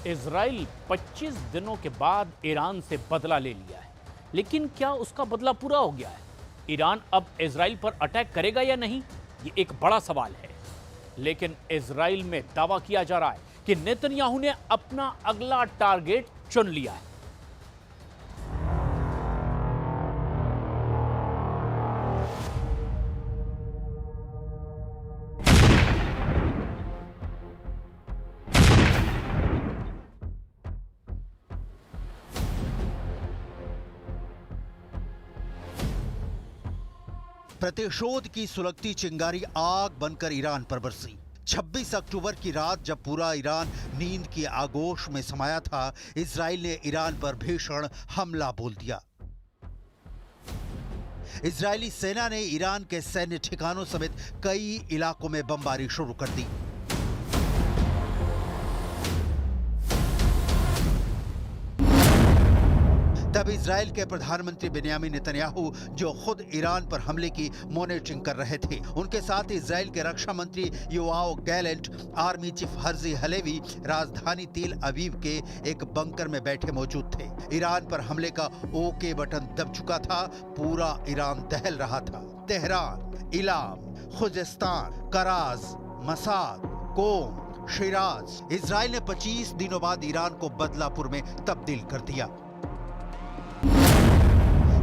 Israel 25 दिनों के बाद ईरान से बदला ले लिया है, लेकिन क्या उसका बदला पूरा हो गया है? ईरान अब इजराइल पर अटैक करेगा या नहीं, ये एक बड़ा सवाल है। लेकिन इजराइल में दावा किया जा रहा है कि नेतन्याहू ने अपना अगला टारगेट चुन लिया है। प्रतिशोध की सुलगती चिंगारी आग बनकर ईरान पर बरसी। 26 अक्टूबर की रात जब पूरा ईरान नींद की आगोश में समाया था, इजराइल ने ईरान पर भीषण हमला बोल दिया। इजरायली सेना ने ईरान के सैन्य ठिकानों समेत कई इलाकों में बमबारी शुरू कर दी। तब इजराइल के प्रधानमंत्री बेन्यामिन नेतन्याहू, जो खुद ईरान पर हमले की मॉनिटरिंग कर रहे थे, उनके साथ इजराइल के रक्षा मंत्री Yoav Gallant, army chief Herzi Halevi राजधानी तेल अवीव के एक बंकर में बैठे मौजूद थे। ईरान पर हमले का ओके बटन दब चुका था। पूरा ईरान दहल रहा था। तेहरान, इलाम, खुजिस्तान, कराज, मसाद, कोम, शिराज। इजराइल ने 25 दिनों बाद ईरान को बदलापुर में तब्दील कर दिया।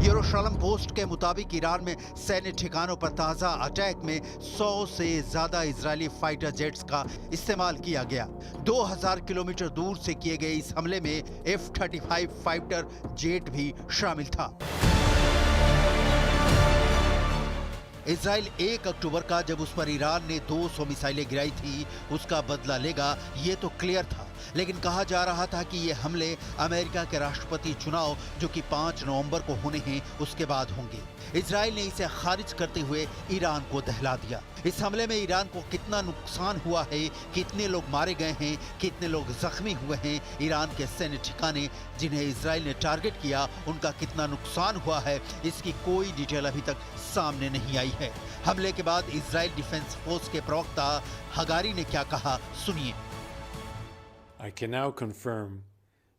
यरूशलेम पोस्ट के मुताबिक ईरान में सैन्य ठिकानों पर ताजा अटैक में 100 से ज्यादा इजरायली फाइटर जेट्स का इस्तेमाल किया गया। 2000 किलोमीटर दूर से किए गए इस हमले में F-35 फाइटर जेट भी शामिल था। इजराइल 1 अक्टूबर का जब उस पर ईरान ने 200 मिसाइलें गिराई थी, उसका बदला लेगा, ये तो क्लियर था। लेकिन कहा जा रहा था कि ये हमले अमेरिका के राष्ट्रपति चुनाव, जो कि 5 नवंबर को होने हैं, उसके बाद होंगे। इजराइल ने इसे खारिज करते हुए ईरान को दहला दिया। इस हमले में ईरान को कितना नुकसान हुआ है, कितने लोग मारे गए हैं, कितने लोग जख्मी हुए हैं, ईरान के सैन्य ठिकाने जिन्हें इजराइल ने टारगेट किया, उनका कितना नुकसान हुआ है, इसकी कोई डिटेल अभी तक सामने नहीं आई है। हमले के बाद इजराइल डिफेंस फोर्स के प्रवक्ता हगारी ने क्या कहा, सुनिए। I can now confirm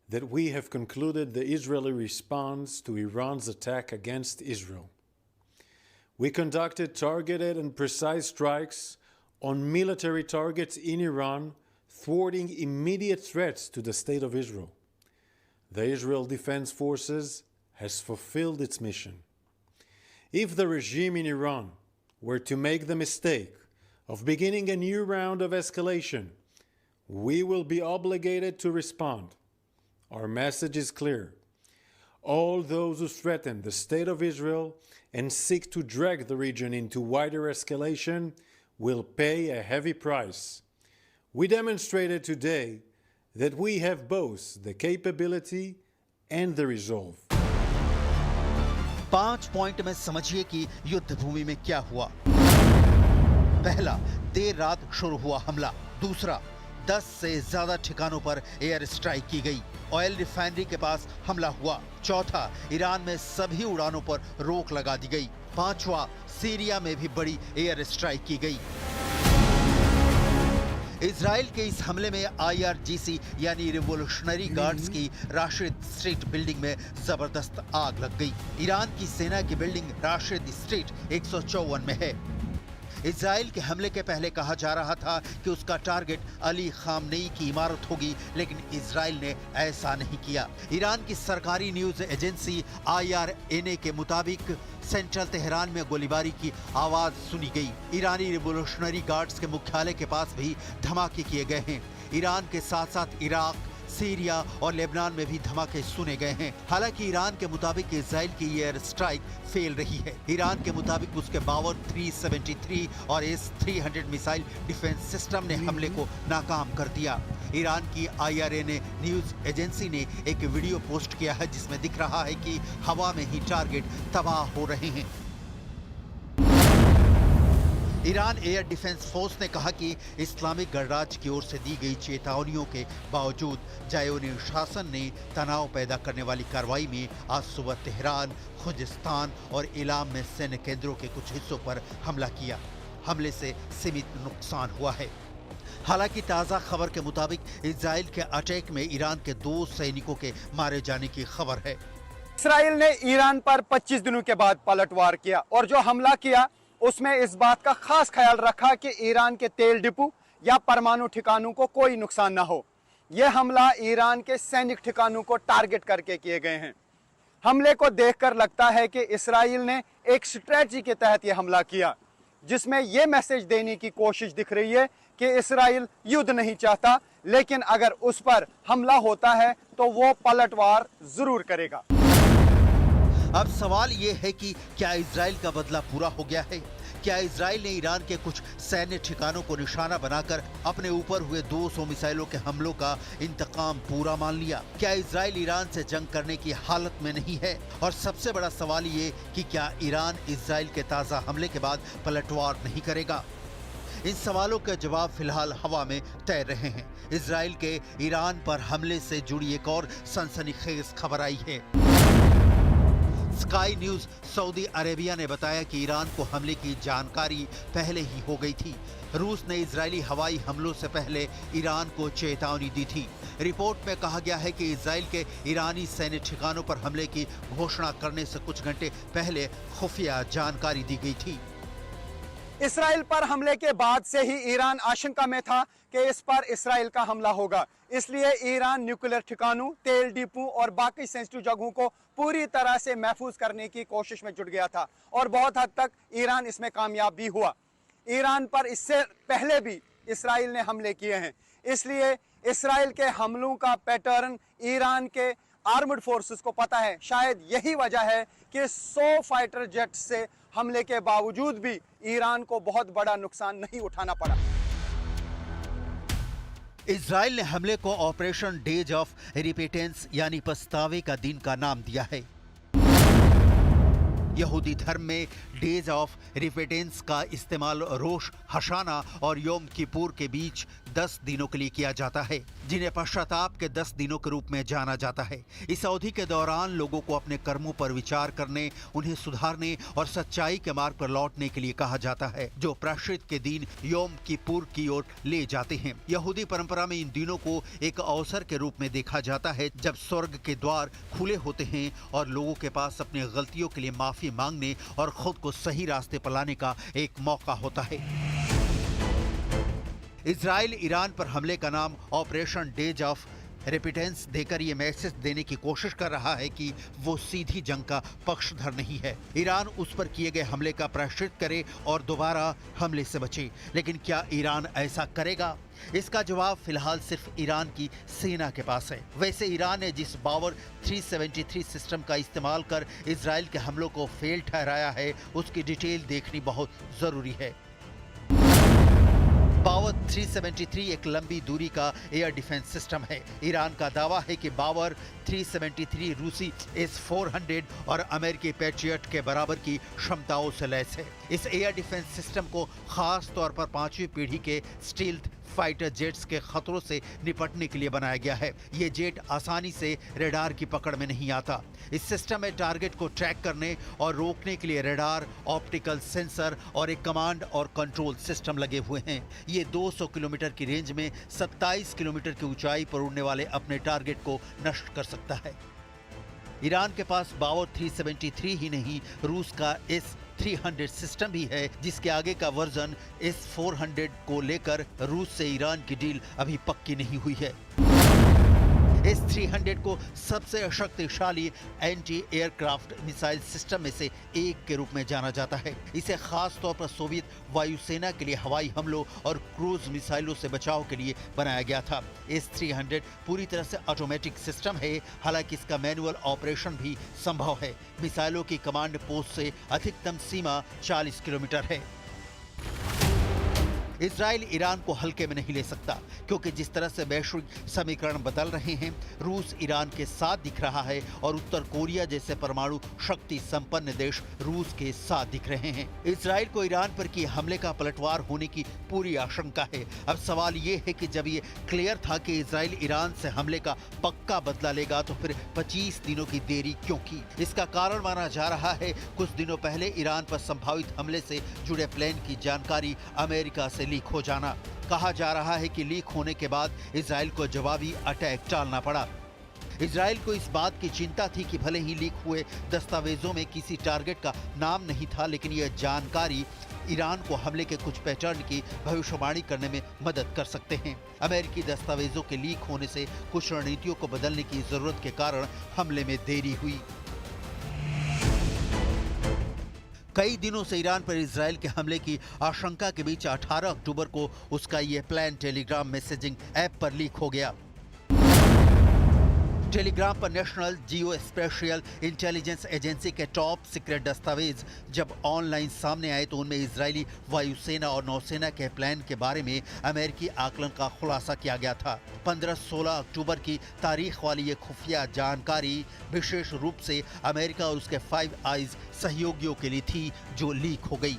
that we have concluded the Israeli response to Iran's attack against Israel. We conducted targeted and precise strikes on military targets in Iran, thwarting immediate threats to the state of Israel. The Israel Defense Forces has fulfilled its mission. If the regime in Iran were to make the mistake of beginning a new round of escalation, we will be obligated to respond. Our message is clear. All those who threaten the state of Israel and seek to drag the region into wider escalation will pay a heavy price. We demonstrated today that we have both the capability and the resolve. 5 point में समझिए कि युद्ध भूमि में क्या हुआ। पहला, देर रात शुरू हुआ हमला। दूसरा, 10 से ज्यादा ठिकानों पर एयर स्ट्राइक की गई। ऑयल रिफाइनरी के पास हमला हुआ। चौथा, ईरान में सभी उड़ानों पर रोक लगा दी गई। पांचवा, सीरिया में भी बड़ी एयर स्ट्राइक की गई। इजराइल के इस हमले में IRGC यानी रिवोल्यूशनरी गार्ड्स की राशिद स्ट्रीट बिल्डिंग में जबरदस्त आग लग गई। ईरान की सेना की बिल्डिंग राशिद स्ट्रीट 154 में है। इजराइल के हमले के पहले कहा जा रहा था कि उसका टारगेट अली खामनेई की इमारत होगी, लेकिन इजराइल ने ऐसा नहीं किया। ईरान की सरकारी न्यूज एजेंसी IRNA के मुताबिक सेंट्रल तेहरान में गोलीबारी की आवाज सुनी गई। ईरानी रिवोल्यूशनरी गार्ड्स के मुख्यालय के पास भी धमाके किए गए हैं। ईरान के साथ साथ इराक, सीरिया और लेबनान में भी धमाके सुने गए हैं। हालांकि ईरान के मुताबिक इजराइल की एयर स्ट्राइक फेल रही है। ईरान के मुताबिक उसके 373 और S-300 मिसाइल डिफेंस सिस्टम ने हमले को नाकाम कर दिया। ईरान की IRNA न्यूज एजेंसी ने एक वीडियो पोस्ट किया है जिसमें दिख रहा है कि हवा में ही टारगेट तबाह हो रहे हैं। ईरान एयर डिफेंस फोर्स ने कहा कि इस्लामिक गणराज्य की ओर से दी गई चेतावनियों के बावजूद ज़ायोनी शासन ने तनाव पैदा करने वाली कार्रवाई में आज सुबह तेहरान, खुजिस्तान और इलाम में सैन्य केंद्रों के कुछ हिस्सों पर हमला किया। हमले से सीमित नुकसान हुआ है। हालांकि ताजा खबर के मुताबिक इजराइल के अटैक में ईरान के 2 सैनिकों के मारे जाने की खबर है। इसराइल ने ईरान पर 25 दिनों के बाद पलटवार किया और जो हमला किया उसमें इस बात का खास ख्याल रखा कि ईरान के तेल डिपो या परमाणु ठिकानों को कोई नुकसान न हो। यह हमला ईरान के सैनिक ठिकानों को टारगेट करके किए गए हैं। हमले को देखकर लगता है कि इसराइल ने एक स्ट्रेटजी के तहत यह हमला किया, जिसमें यह मैसेज देने की कोशिश दिख रही है कि इसराइल युद्ध नहीं चाहता, लेकिन अगर उस पर हमला होता है तो वो पलटवार जरूर करेगा। अब सवाल ये है कि क्या इजराइल का बदला पूरा हो गया है? क्या इजराइल ने ईरान के कुछ सैन्य ठिकानों को निशाना बनाकर अपने ऊपर हुए 200 मिसाइलों के हमलों का इंतकाम पूरा मान लिया? क्या इजराइल ईरान से जंग करने की हालत में नहीं है? और सबसे बड़ा सवाल ये कि क्या ईरान इजराइल के ताजा हमले के बाद पलटवार नहीं करेगा? इन सवालों के जवाब फिलहाल हवा में तैर रहे हैं। इजराइल के ईरान पर हमले से जुड़ी एक और सनसनीखेज खबर आई है। स्काई न्यूज सऊदी अरेबिया ने बताया कि ईरान को हमले की जानकारी पहले ही हो गई थी। रूस ने इजरायली हवाई हमलों से पहले ईरान को चेतावनी दी थी। रिपोर्ट में कहा गया है कि इजराइल के ईरानी सैन्य ठिकानों पर हमले की घोषणा करने से कुछ घंटे पहले खुफिया जानकारी दी गई थी। इसराइल पर हमले के बाद से ही ईरान आशंका में था कि इस पर इसराइल का हमला होगा, इसलिए ईरान न्यूक्लियर ठिकानों, तेल डिपो और बाकी सेंसिटिव जगहों को पूरी तरह से महफूज करने की कोशिश में जुट गया था और बहुत हद तक ईरान इसमें कामयाब भी हुआ। ईरान पर इससे पहले भी इसराइल ने हमले किए हैं, इसलिए इसराइल के हमलों का पैटर्न ईरान के आर्मड फोर्सेस को पता है। शायद यही वजह है कि 100 फाइटर जेट से हमले के बावजूद भी ईरान को बहुत बड़ा नुकसान नहीं उठाना पड़ा। इजराइल ने हमले को ऑपरेशन डेज ऑफ रिपेटेंस यानी पछतावे का दिन का नाम दिया है। यहूदी धर्म में डेज ऑफ रिपेटेंस का इस्तेमाल रोश हशाना और योम किपुर के बीच 10 दिनों के लिए किया जाता है, जिन्हें पश्चाताप के 10 दिनों के रूप में जाना जाता है। इस अवधि के दौरान लोगों को अपने कर्मों पर विचार करने, उन्हें सुधारने और सच्चाई के मार्ग पर लौटने के लिए कहा जाता है, जो प्रायश्चित के दिन योम किपुर की ओर ले जाते हैं। यहूदी परंपरा में इन दिनों को एक अवसर के रूप में देखा जाता है, जब स्वर्ग के द्वार खुले होते हैं और लोगों के पास अपनी गलतियों के लिए माफी मांगने और खुद को सही रास्ते पर लाने का एक मौका होता है। इजराइल ईरान पर हमले का नाम ऑपरेशन डेज ऑफ रेपिटेंस देकर ये मैसेज देने की कोशिश कर रहा है कि वो सीधी जंग का पक्षधर नहीं है। ईरान उस पर किए गए हमले का प्रायश्चित करे और दोबारा हमले से बचे। लेकिन क्या ईरान ऐसा करेगा? इसका जवाब फिलहाल सिर्फ ईरान की सेना के पास है। वैसे ईरान ने जिस बावर 373 सिस्टम का इस्तेमाल कर इजराइल के हमलों को फेल ठहराया है, उसकी डिटेल देखनी बहुत जरूरी है। बावर 373 एक लंबी दूरी का एयर डिफेंस सिस्टम है। ईरान का दावा है कि बावर 373 रूसी S-400 और अमेरिकी पैट्रियट के बराबर की क्षमताओं से लैस है। इस एयर डिफेंस सिस्टम को खास तौर पर 5वीं पीढ़ी के स्टील्थ फाइटर जेट्स के खतरों से निपटने के लिए बनाया गया है। ये जेट आसानी से रडार की पकड़ में नहीं आता। इस सिस्टम में टारगेट को ट्रैक करने और रोकने के लिए रडार, ऑप्टिकल सेंसर और एक कमांड और कंट्रोल सिस्टम लगे हुए हैं। ये 200 किलोमीटर की रेंज में 27 किलोमीटर की ऊंचाई पर उड़ने वाले अपने टारगेट को नष्ट कर सकता है। ईरान के पास बावर 373 ही नहीं, रूस का S-300 सिस्टम भी है, जिसके आगे का वर्जन S-400 को लेकर रूस से ईरान की डील अभी पक्की नहीं हुई है। S-300 को सबसे शक्तिशाली एंटी एयरक्राफ्ट मिसाइल सिस्टम में से एक के रूप में जाना जाता है। इसे खास तौर पर सोवियत वायुसेना के लिए हवाई हमलों और क्रूज मिसाइलों से बचाव के लिए बनाया गया था। S-300 पूरी तरह से ऑटोमेटिक सिस्टम है, हालांकि इसका मैनुअल ऑपरेशन भी संभव है। मिसाइलों की कमांड पोस्ट से अधिकतम सीमा 40 किलोमीटर है। इजराइल ईरान को हल्के में नहीं ले सकता, क्योंकि जिस तरह से वैश्विक समीकरण बदल रहे हैं, रूस ईरान के साथ दिख रहा है और उत्तर कोरिया जैसे परमाणु शक्ति संपन्न देश रूस के साथ दिख रहे हैं। इजराइल को ईरान पर किए हमले का पलटवार होने की पूरी आशंका है। अब सवाल ये है कि जब ये क्लियर था कि इजराइल ईरान से हमले का पक्का बदला लेगा, तो फिर 25 दिनों की देरी क्यों की? इसका कारण माना जा रहा है कुछ दिनों पहले ईरान पर संभावित हमले से जुड़े प्लान की जानकारी अमेरिका से से लीक हो जाना। कहा जा रहा है कि लीक होने के बाद इजराइल को जवाबी अटैक टालना पड़ा। इजराइल को इस बात की चिंता थी कि भले ही लीक हुए दस्तावेजों में किसी टारगेट का नाम नहीं था, लेकिन यह जानकारी ईरान को हमले के कुछ पैटर्न की भविष्यवाणी करने में मदद कर सकते हैं। अमेरिकी दस्तावेजों के लीक होने से कुछ रणनीतियों को बदलने की जरूरत के कारण हमले में देरी हुई। कई दिनों से ईरान पर इजराइल के हमले की आशंका के बीच 18 अक्टूबर को उसका यह प्लान टेलीग्राम मैसेजिंग ऐप पर लीक हो गया। टेलीग्राम पर national geospatial intelligence agency के टॉप सीक्रेट दस्तावेज जब ऑनलाइन सामने आए तो उनमें इजरायली वायुसेना और नौसेना के प्लान के बारे में अमेरिकी आकलन का खुलासा किया गया था। 15-16 अक्टूबर की तारीख वाली ये खुफिया जानकारी विशेष रूप से अमेरिका और उसके फाइव आइज सहयोगियों के लिए थी, जो लीक हो गई।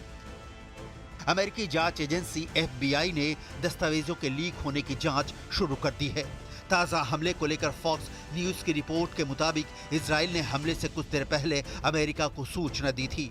अमेरिकी जांच एजेंसी FBI ने दस्तावेजों के लीक होने की जांच शुरू कर दी है। ताज़ा हमले को लेकर फॉक्स न्यूज़ की रिपोर्ट के मुताबिक इजराइल ने हमले से कुछ देर पहले अमेरिका को सूचना दी थी।